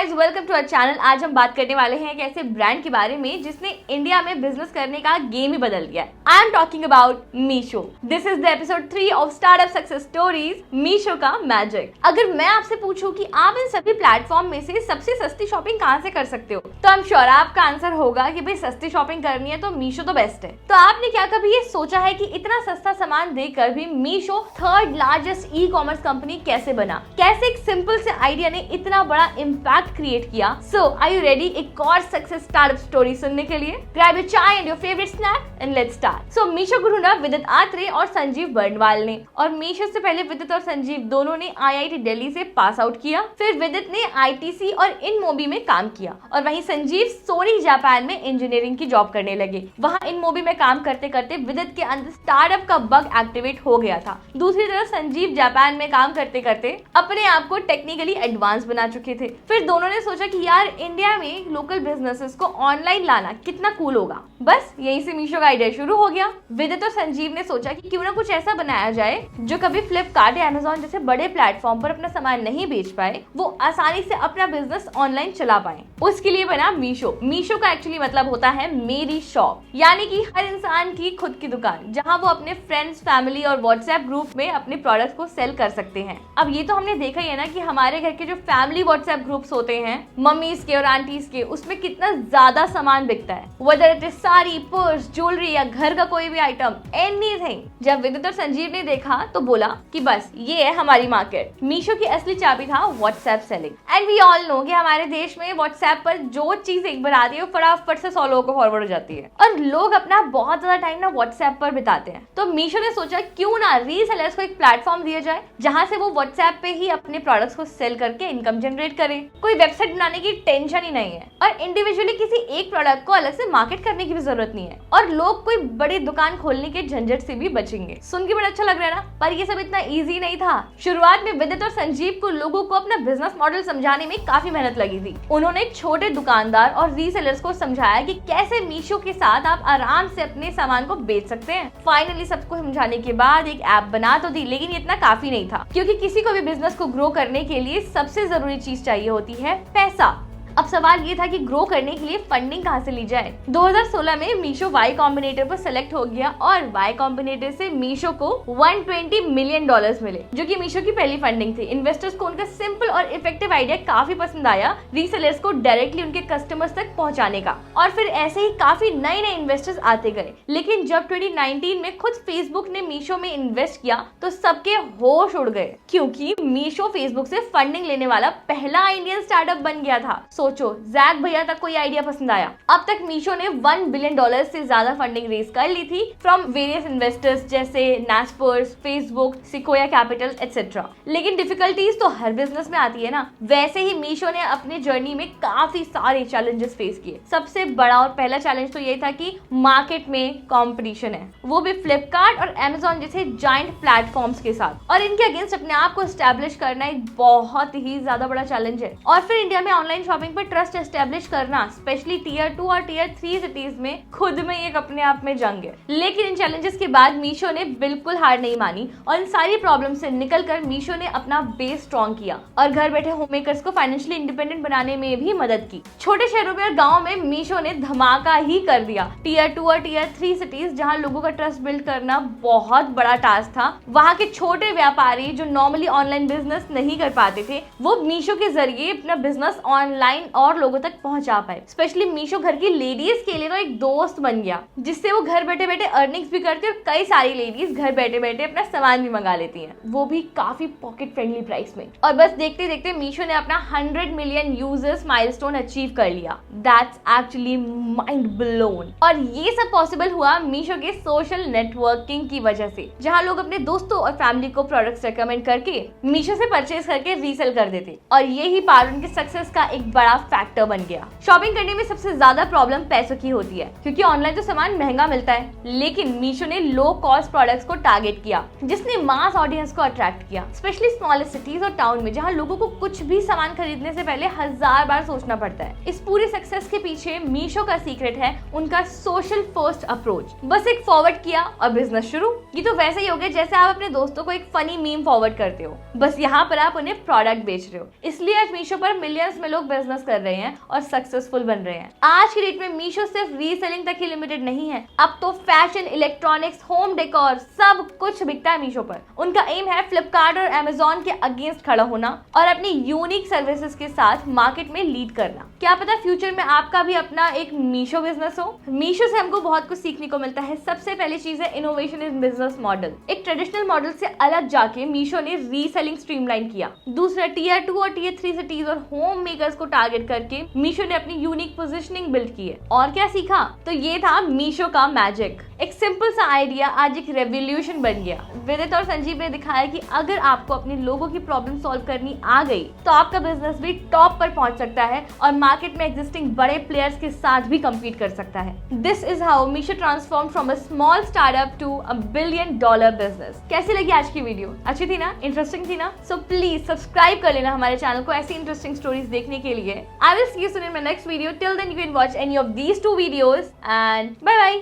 Guys, welcome to our channel. आज हम बात करने वाले हैं एक ऐसे ब्रांड के बारे में जिसने इंडिया में बिजनेस करने का गेम ही बदल दिया है। I am talking about Meesho. This is the episode 3 of startup success stories, Meesho का मैजिक। अगर मैं आपसे पूछूं कि आप इन सभी प्लेटफॉर्म में से सबसे सस्ती शॉपिंग कहां से कर सकते हो, तो आई एम श्योर आपका आंसर होगा कि भाई सस्ती शॉपिंग करनी है तो मीशो तो बेस्ट है। तो आपने क्या कभी ये सोचा है कि इतना सस्ता सामान देकर भी Meesho third largest e commerce company कैसे बना? कैसे एक सिंपल से आइडिया ने इतना बड़ा इम्पैक्ट क्रिएट किया? सो आर यू रेडी एक और सक्सेस स्टार्टअप स्टोरी सुनने के लिए? Grab your chai and your favourite snack and let's start. So Meesho को ढूंढा विदित आत्रे और संजीव बर्नवाल ने, और मीशो से पहले विदित और संजीव दोनों ने आईआईटी दिल्ली से पास आउट किया। फिर विदित ने आईटीसी और इनमोबी में काम किया, और वहीं संजीव सोनी जापान में इंजीनियरिंग की जॉब करने लगे। वहां इनमोबी में काम करते करते विदित के अंदर स्टार्टअप का बग एक्टिवेट हो गया था। दूसरी तरफ संजीव जापान में काम करते करते अपने आप को टेक्निकली एडवांस बना चुके थे। फिर दोनों ने सोचा कि यार इंडिया में लोकल बिजनेसेस को ऑनलाइन लाना कितना कूल होगा। बस यहीं से मीशो का आइडिया शुरू हो गया। विदित और संजीव ने सोचा कि क्यों ना कुछ ऐसा बनाया जाए जो कभी फ्लिपकार्ट या अमेज़न जैसे बड़े प्लेटफॉर्म पर अपना सामान नहीं बेच पाए, वो आसानी से अपना बिजनेस ऑनलाइन चला पाए। उसके लिए बना मीशो। मीशो का एक्चुअली मतलब होता है मेरी शॉप, यानी कि हर इंसान की खुद की दुकान जहां वो अपने फ्रेंड्स, फैमिली और व्हाट्सएप ग्रुप में अपने प्रोडक्ट्स को सेल कर सकते हैं। अब ये तो हमने देखा ही है ना कि हमारे घर के जो फैमिली व्हाट्सएप ग्रुप्स होते हैं, मम्मीज के और आंटीज के, उसमें कितना ज्यादा सामान बिकता है, whether it is sari, purse, jewellery या घर का कोई भी आइटम, एनीथिंग। जब विदित और संजीव ने देखा तो बोला कि बस ये है हमारी मार्केट। मीशो की असली चाबी था WhatsApp selling. And we all know कि हमारे देश में व्हाट्सएप पर जो चीज एक बार आती है वो फटाफट से 100 लोगों को फॉरवर्ड हो जाती है, और लोग अपना बहुत ज्यादा टाइम ना व्हाट्सएप पर बिताते हैं। तो मीशो ने सोचा क्यों ना रीसेलर्स को एक प्लेटफॉर्म दिया जाए जहां से वो व्हाट्सएप पे ही अपने प्रोडक्ट्स को सेल करके इनकम जनरेट करे। कोई वेबसाइट बनाने की टेंशन ही नहीं है, और इंडिविजुअली किसी एक प्रोडक्ट को अलग से मार्केट करने की भी जरूरत नहीं है, और लोग कोई बड़ी दुकान खोलने के झंझट से भी बचेंगे। सुन के बड़ा अच्छा लग रहा है ना, पर ये सब इतना इजी नहीं था। शुरुआत में विदित और संजीव को लोगों को अपना बिजनेस मॉडल समझाने में काफी मेहनत लगी थी। उन्होंने छोटे दुकानदार और रीसेलर्स को समझाया कि कैसे मीशो के साथ आप आराम से अपने सामान को बेच सकते हैं। फाइनली सबको समझाने के बाद एक ऐप बना तो दी, लेकिन इतना काफी नहीं था, क्योंकि किसी को भी बिजनेस को ग्रो करने के लिए सबसे जरूरी चीज चाहिए होती है पैसा। अब सवाल ये था कि ग्रो करने के लिए फंडिंग कहां से ली जाए। 2016 में मीशो वाई कॉम्बिनेटर पर सेलेक्ट हो गया, और वाई कॉम्बिनेटर से मीशो को $120 मिलियन मिले, जो कि मीशो की पहली फंडिंग थी। इन्वेस्टर्स को उनका सिंपल और इफेक्टिव आइडिया काफी पसंद आया, रीसेलर्स को डायरेक्टली उनके कस्टमर्स तक पहुंचाने का, और फिर ऐसे ही काफी नए नए इन्वेस्टर्स आते गए। लेकिन जब 2019 में खुद फेसबुक ने मीशो में इन्वेस्ट किया तो सबके होश उड़ गए, क्योंकि मीशो फेसबुक से फंडिंग लेने वाला पहला इंडियन स्टार्टअप बन गया था। सोचो, जैक भैया तक कोई आइडिया पसंद आया। अब तक मीशो ने $1 बिलियन से ज्यादा फंडिंग रेज कर ली थी फ्रॉम वेरियस इन्वेस्टर्स जैसे नास्पर्स, फेसबुक, सिकोया कैपिटल एटसेट्रा। लेकिन डिफिकल्टीज तो हर बिजनेस में आती है ना, वैसे ही मीशो ने अपनी जर्नी में काफी सारे चैलेंजेस फेस किए। सबसे बड़ा और पहला चैलेंज तो ये था कि मार्केट में कंपटीशन है, वो भी फ्लिपकार्ट और अमेज़न जैसे जायंट प्लेटफॉर्म्स के साथ, और इनके अगेंस्ट अपने आप को एस्टेब्लिश करना एक बहुत ही ज्यादा बड़ा चैलेंज है। और फिर इंडिया में ऑनलाइन शॉपिंग पर ट्रस्ट एस्टेब्लिश करना, स्पेशली टियर 2 और टियर 3 सिटीज में, खुद में एक अपने आप में जंग है। लेकिन इन चैलेंजेस के बाद मीशो ने बिल्कुल हार नहीं मानी, और इन सारी प्रॉब्लम से निकलकर मीशो ने अपना बेस स्ट्रॉन्ग किया और घर बैठे होममेकर्स को फाइनेंशियली इंडिपेंडेंट बनाने में भी मदद की। छोटे शहरों में और गाँव में मीशो ने धमाका ही कर दिया। टियर 2 और टियर 3 सिटीज जहाँ लोगों का ट्रस्ट बिल्ड करना बहुत बड़ा टास्क था, वहाँ के छोटे व्यापारी जो नॉर्मली ऑनलाइन बिजनेस नहीं कर पाते थे, वो मीशो के जरिए अपना बिजनेस ऑनलाइन और लोगों तक पहुंचा पाए। स्पेशली मीशो घर की लेडीज के लिए तो एक दोस्त बन गया, जिससे वो घर बैठे बैठे अर्निंग्स भी करती है, और कई सारी लेडीज घर बैठे बैठे अपना सामान भी मंगा लेती हैं, वो भी काफी पॉकेट फ्रेंडली प्राइस में। और बस देखते देखते मीशो ने अपना 100 मिलियन यूजर्स माइलस्टोन अचीव कर लिया। That's actually mind blown. और ये सब पॉसिबल हुआ मीशो के सोशल नेटवर्किंग की वजह से, जहाँ लोग अपने दोस्तों और फैमिली को प्रोडक्ट्स रेकमेंड करके मीशो से परचेज करके रीसेल कर देते, और ये ही पार्ट उनके सक्सेस का एक बड़ा बड़ा फैक्टर बन गया। शॉपिंग करने में सबसे ज्यादा प्रॉब्लम पैसों की होती है, क्योंकि ऑनलाइन तो सामान महंगा मिलता है, लेकिन मीशो ने लो कॉस्ट प्रोडक्ट्स को टारगेट किया, जिसने मास ऑडियंस को अट्रैक्ट किया, स्पेशली स्मॉलेस्ट सिटीज और टाउन में, जहां लोगों को कुछ भी सामान खरीदने से पहले 1000 बार सोचना पड़ता है। इस पूरी सक्सेस के पीछे मीशो का सीक्रेट है उनका सोशल फर्स्ट अप्रोच। बस एक फॉरवर्ड किया और बिजनेस शुरू। ये तो वैसे ही हो गया जैसे आप अपने दोस्तों को एक फनी मीम फॉरवर्ड करते हो, बस यहाँ पर आप उन्हें प्रोडक्ट बेच रहे हो। इसलिए आज मीशो पर मिलियंस में लोग बिजनेस कर रहे हैं और सक्सेसफुल बन रहे हैं। आज की डेट में मीशो सिर्फ रीसेलिंग तक ही लिमिटेड नहीं है, अब तो फैशन, इलेक्ट्रॉनिक्स, होम डेकोर सब कुछ बिकता है मीशो पर। उनका एम है फ्लिपकार्ट और अमेजोन के अगेंस्ट खड़ा होना और अपनी यूनिक सर्विसेज के साथ मार्केट में लीड करना। क्या पता फ्यूचर में आपका भी अपना एक मीशो बिजनेस हो। मीशो से हमको बहुत कुछ सीखने को मिलता है। सबसे पहली चीज है इनोवेशन इन बिजनेस मॉडल। एक ट्रेडिशनल मॉडल से अलग जाके मीशो ने रीसेलिंग स्ट्रीमलाइन किया। दूसरा, टियर 2 और टियर 3 सिटीज और होम मेकर्स को टारगेट करके मीशो ने अपनी यूनिक पोजीशनिंग बिल्ड की है। और क्या सीखा? तो ये था मीशो का मैजिक। एक सिंपल सा आइडिया आज एक रेवोल्यूशन बन गया। विदित और संजीव ने दिखाया कि अगर आपको अपने लोगों की प्रॉब्लम सॉल्व करनी आ गई तो आपका बिजनेस भी टॉप पर पहुंच सकता है और मार्केट में एग्जिस्टिंग बड़े प्लेयर्स के साथ भी कम्पीट कर सकता है। This is how Meesho transform from a small startup to a $1 billion business. कैसी लगी आज की वीडियो? अच्छी थी ना? इंटरेस्टिंग थी ना? सो प्लीज सब्सक्राइब कर लेना हमारे चैनल को ऐसी इंटरेस्टिंग स्टोरीज देखने के लिए। I will see you soon in my next video. Till then you can watch any of these 2 videos and bye bye.